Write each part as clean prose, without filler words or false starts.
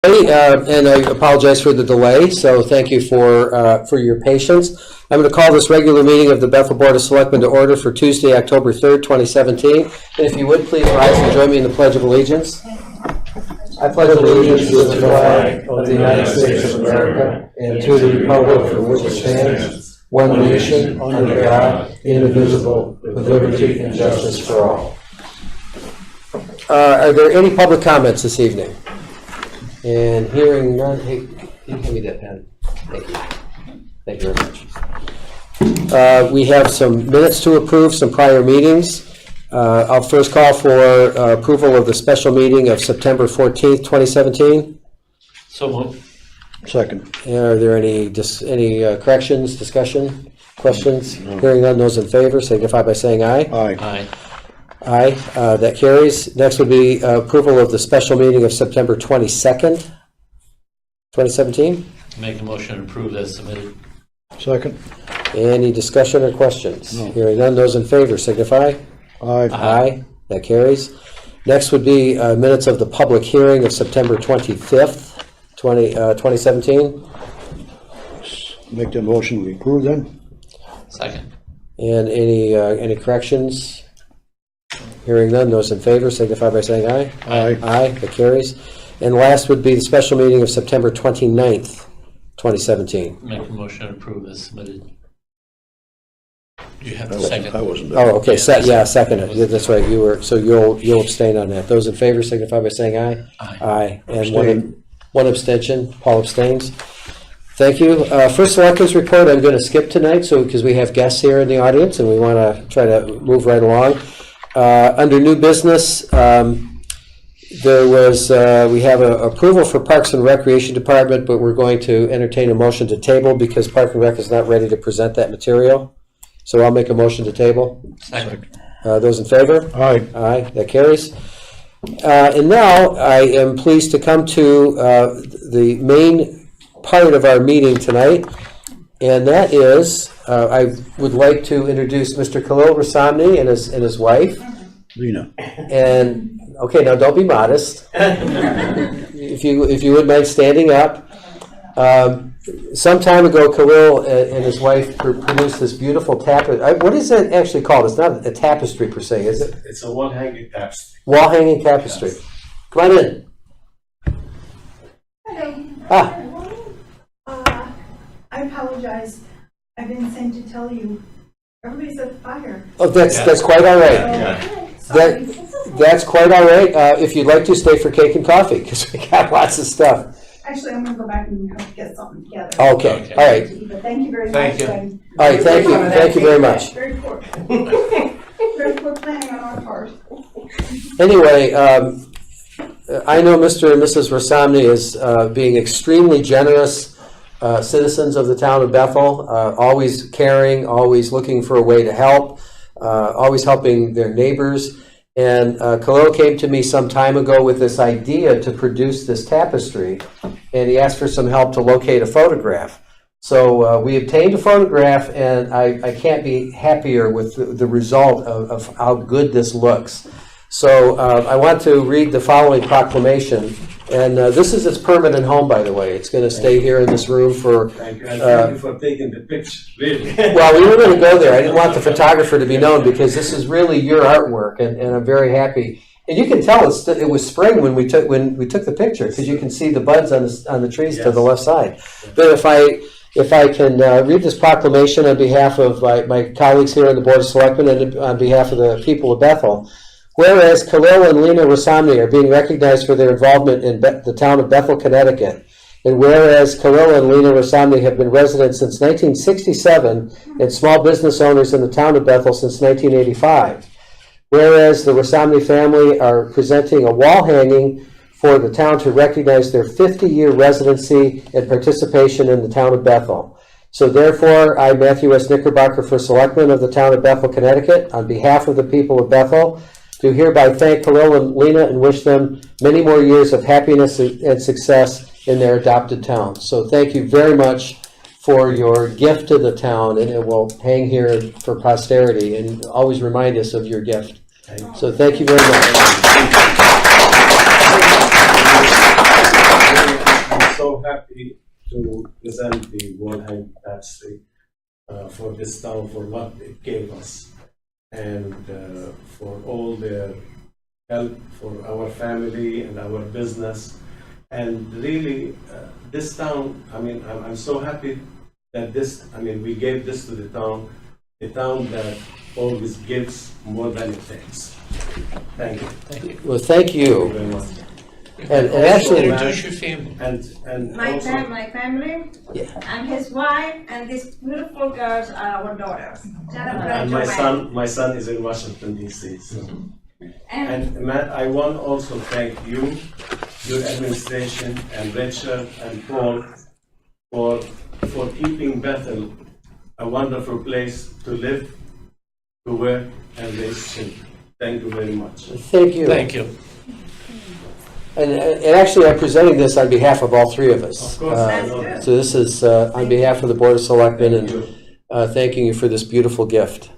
And I apologize for the delay, so thank you for your patience. I'm going to call this regular meeting of the Bethel Board of Selectmen to order for Tuesday, October 3rd, 2017. And if you would, please rise and join me in the Pledge of Allegiance. I pledge allegiance to the flag of the United States of America and to the republic for which it stands, one nation, under God, indivisible, with liberty and justice for all. Are there any public comments this evening? And hearing none, hey, can you give me that pen? Thank you. Thank you very much. We have some minutes to approve, some prior meetings. I'll first call for approval of the special meeting of September 14th, 2017. So moved. Second. Are there any corrections, discussion, questions? No. Hearing none, those in favor signify by saying aye. Aye. Aye. Aye, that carries. Next would be approval of the special meeting of September 22nd, 2017. Make a motion to approve as submitted. Second. Any discussion or questions? No. Hearing none, those in favor signify. Aye. Aye, that carries. Next would be minutes of the public hearing of September 25th, 2017. Make the motion we approve then. Second. And any corrections? Hearing none, those in favor signify by saying aye. Aye. Aye, that carries. And last would be the special meeting of September 29th, 2017. Make a motion to approve as submitted. You have I the second. wasn't there. Oh, okay, Yeah, second. Yeah, that's right, you were, so you'll abstain on that. Those in favor signify by saying aye. Aye. Aye, and Abstain. one abstention, Paul abstains. Thank you. First Selectmen's report, I'm going to skip tonight, so because we have guests here in the audience and we want to try to move right along. Under new business, there was we have a approval for Parks and Recreation Department, but we're going to entertain a motion to table because Park and Rec is not ready to present that material. So I'll make a motion to table. Second. Those in favor? Aye. Aye, that carries. And now I am pleased to come to the main part of our meeting tonight, and that is I would like to introduce Mr. Khalil Rasamny and his wife. Lena. And okay, now don't be modest. if you would mind standing up. Some time ago, Khalil and his wife produced this beautiful tapestry. What is it actually called? It's not a tapestry per se, is it? It's a wall-hanging tapestry. Wall-hanging tapestry. Yes. Come on in. Hello. I apologize. I've been sent to tell you everybody's at fire. Oh, that's quite all right. That's quite all right. If you'd like to, stay for cake and coffee because we got lots of stuff. Actually, I'm going to go back and help get something together. Okay. All right. But thank you very Thank much. you. All right. Thank you very much. Very poor. Very poor planning on our part. Anyway, I know Mr. and Mrs. Rasamny as being extremely generous citizens of the town of Bethel, always caring, always looking for a way to help, always helping their neighbors. And Khalil came to me some time ago with this idea to produce this tapestry, and he asked for some help to locate a photograph. So we obtained a photograph, and I can't be happier with the result of how good this looks. So I want to read the following proclamation, and this is its permanent home, by the way. It's going to stay here in this room for... Thank you. And thank you for taking the picture, really. Well, we were going to go there. I didn't want the photographer to be known because this is really your artwork, and I'm very happy. And you can tell it was spring when we took the picture because you can see the buds on the trees to the left side. But if I can read this proclamation on behalf of my colleagues here on the Board of Selectmen and on behalf of the people of Bethel. Whereas Khalil and Lena Rasamny are being recognized for their involvement in the town of Bethel, Connecticut, and whereas Khalil and Lena Rasamny have been residents since 1967 and small business owners in the town of Bethel since 1985, whereas the Rasamny family are presenting a wall hanging for the town to recognize their 50-year residency and participation in the town of Bethel. So therefore, I, Matthew S. Knickerbocker, for Selectmen of the town of Bethel, Connecticut, on behalf of the people of Bethel, do hereby thank Khalil and Lena and wish them many more years of happiness and success in their adopted town. So thank you very much for your gift to the town, and it will hang here for posterity and always remind us of your gift. So thank you very much. so happy to present the wall hanging tapestry for this town, for what it gave us, and for all their help for our family and our business. And really, this town, I mean, I'm so happy that this, I mean, we gave this to the town that always gives more than it takes. Thank you. Thank you. Well, thank Thank you you. very much. And actually, Introduce your family. And My also, family, Yeah. and his wife, and these beautiful girls are our daughters. Jennifer and Joanne. my son is in Washington D.C. So. And And Matt, I want to also thank you, your administration, and Richard and Paul for keeping Bethel a wonderful place to live, to work, and raise children. Thank you very much. thank you. Thank you. And actually, I'm presenting this on behalf of all three of us. Of course, I know that. So this is on behalf of the Board of Selectmen, Thank and you. thanking you for this beautiful gift.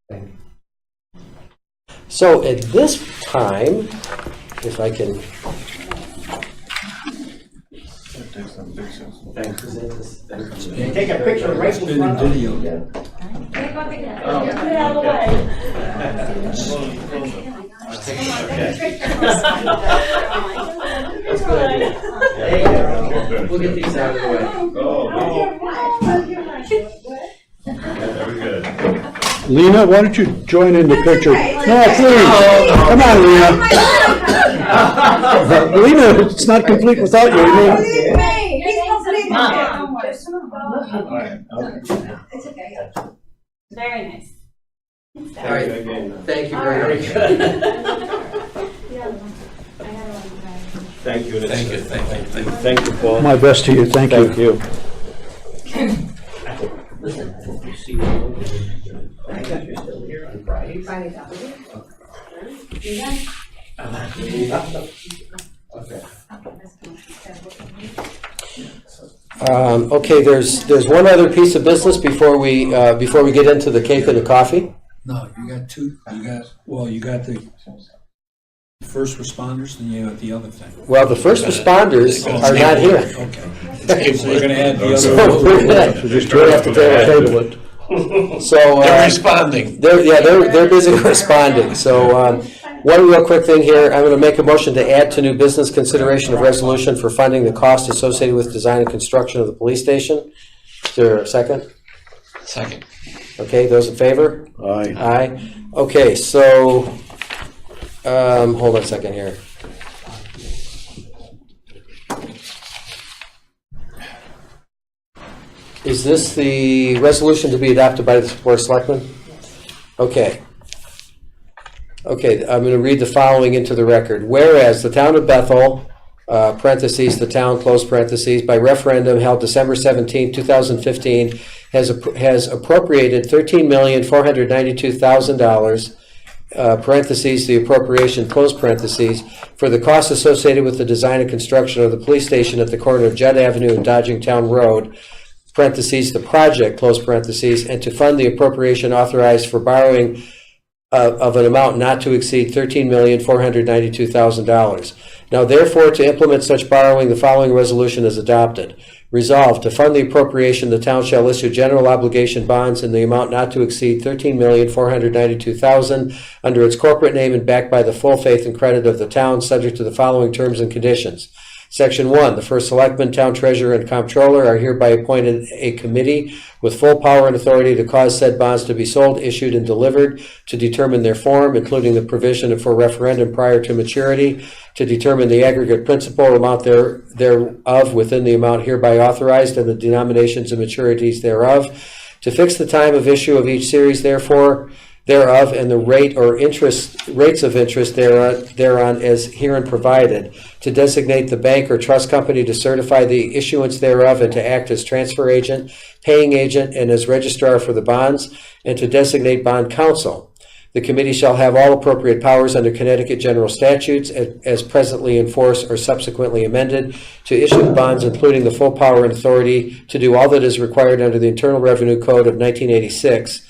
Thank you. So at this time, if I can Thank you. Thank you. Take a picture right in front of you. they're going to get it out of the way. That's a good idea. We'll get these out of the way. Very good. Lena, why don't you join in the picture? No, please. Come on, Lena. Lena, it's not complete without you. Believe me, he's completed it. Don't worry. It's okay. Very nice. All Thank you right, again. thank you very much. Thank you, Richard. Thank you. Thank you. Thank you, Paul. My best to you. Thank you. Thank you. Okay, there's one other piece of business before we get into the cake and the coffee. No, you got two, you got the first responders, then you got the other thing. Well, the first responders are not here. Okay. So you're gonna add the So other. we're gonna have to table it. So, They're responding. they're busy responding. So, one real quick thing here, I'm gonna make a motion to add to new business consideration of resolution for funding the cost associated with design and construction of the police station. Is there a second? Second. Okay, those in favor? Aye. Aye. Okay, so, hold on a second here. Is this the resolution to be adopted by the Board of Selectmen? Okay. Okay, I'm going to read the following into the record. Whereas the town of Bethel, parentheses, the town, close parentheses, by referendum held December 17, 2015, has appropriated $13,492,000, parentheses, the appropriation, close parentheses, for the costs associated with the design and construction of the police station at the corner of Judd Avenue and Dodging Town Road, parentheses, the project, close parentheses, and to fund the appropriation authorized for borrowing of an amount not to exceed $13,492,000. Now, therefore, to implement such borrowing, the following resolution is adopted. Resolved, to fund the appropriation, the town shall issue general obligation bonds in the amount not to exceed $13,492,000 under its corporate name and backed by the full faith and credit of the town, subject to the following terms and conditions. Section 1, the first selectman, town treasurer, and comptroller are hereby appointed a committee with full power and authority to cause said bonds to be sold, issued, and delivered, to determine their form, including the provision for referendum prior to maturity, to determine the aggregate principal amount thereof within the amount hereby authorized and the denominations and maturities thereof, to fix the time of issue of each series thereof and the rates of interest thereon as herein provided, to designate the bank or trust company to certify the issuance thereof and to act as transfer agent, paying agent, and as registrar for the bonds, and to designate bond counsel. The committee shall have all appropriate powers under Connecticut general statutes as presently in force or subsequently amended to issue the bonds, including the full power and authority to do all that is required under the Internal Revenue Code of 1986,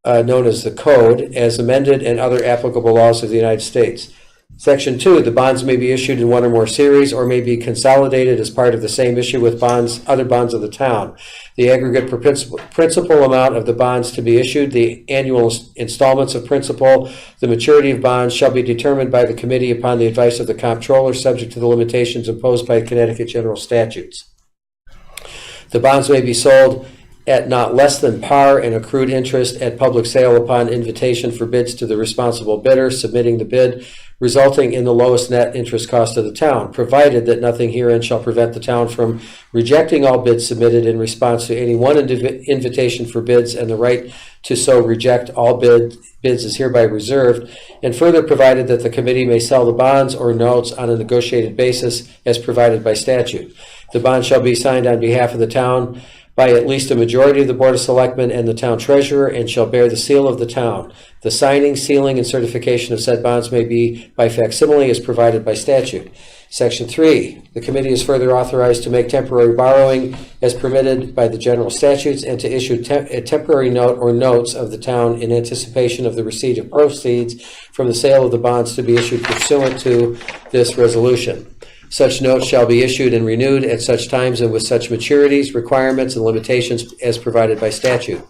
known as the Code, as amended, and other applicable laws of the United States. Section 2, the bonds may be issued in one or more series or may be consolidated as part of the same issue with other bonds of the town. The aggregate principal amount of the bonds to be issued, the annual installments of principal, the maturity of bonds shall be determined by the committee upon the advice of the comptroller, subject to the limitations imposed by Connecticut general statutes. The bonds may be sold at not less than par and accrued interest at public sale upon invitation for bids to the responsible bidder submitting the bid, resulting in the lowest net interest cost of the town, provided that nothing herein shall prevent the town from rejecting all bids submitted in response to any one invitation for bids, and the right to so reject all bids is hereby reserved, and further provided that the committee may sell the bonds or notes on a negotiated basis as provided by statute. The bond shall be signed on behalf of the town by at least a majority of the Board of Selectmen and the town treasurer, and shall bear the seal of the town. The signing, sealing, and certification of said bonds may be by facsimile as provided by statute. Section 3, the committee is further authorized to make temporary borrowing as permitted by the general statutes and to issue a temporary note or notes of the town in anticipation of the receipt of proceeds from the sale of the bonds to be issued pursuant to this resolution. Such notes shall be issued and renewed at such times and with such maturities, requirements, and limitations as provided by statute.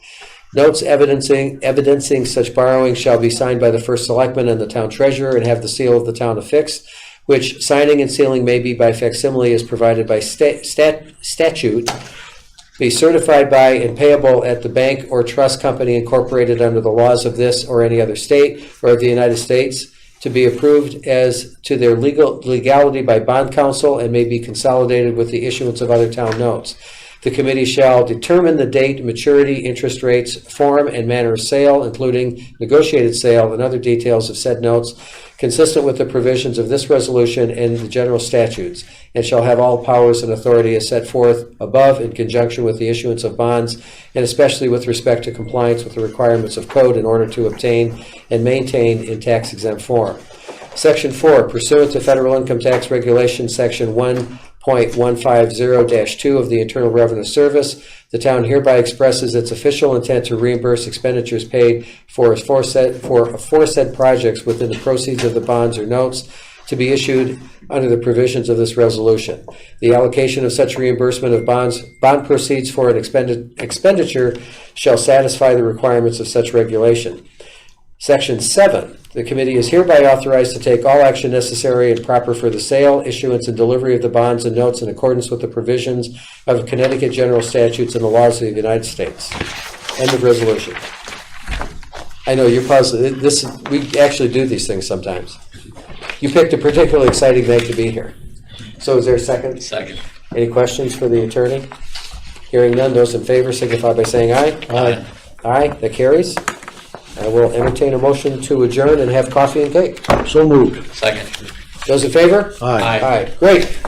Notes evidencing such borrowing shall be signed by the first selectman and the town treasurer and have the seal of the town affixed, which signing and sealing may be by facsimile as provided by statute, be certified by and payable at the bank or trust company incorporated under the laws of this or any other state or of the United States, to be approved as to their legality by bond counsel, and may be consolidated with the issuance of other town notes. The committee shall determine the date, maturity, interest rates, form, and manner of sale, including negotiated sale and other details of said notes, consistent with the provisions of this resolution and the general statutes, and shall have all powers and authority as set forth above in conjunction with the issuance of bonds, and especially with respect to compliance with the requirements of code in order to obtain and maintain in tax-exempt form. Section 4, pursuant to federal income tax regulation, section 1.150-2 of the Internal Revenue Service, the town hereby expresses its official intent to reimburse expenditures paid for aforesaid projects within the proceeds of the bonds or notes to be issued under the provisions of this resolution. The allocation of such reimbursement of bond proceeds for an expenditure shall satisfy the requirements of such regulation. Section 7, the committee is hereby authorized to take all action necessary and proper for the sale, issuance, and delivery of the bonds and notes in accordance with the provisions of Connecticut general statutes and the laws of the United States. End of resolution. I know you're puzzled. We actually do these things sometimes. You picked a particularly exciting night to be here. So is there a second? Second. Any questions for the attorney? Hearing none, those in favor signify by saying aye. Aye. Aye, that carries. I will entertain a motion to adjourn and have coffee and cake. So moved. Second. Those in favor? Aye. Aye. Great.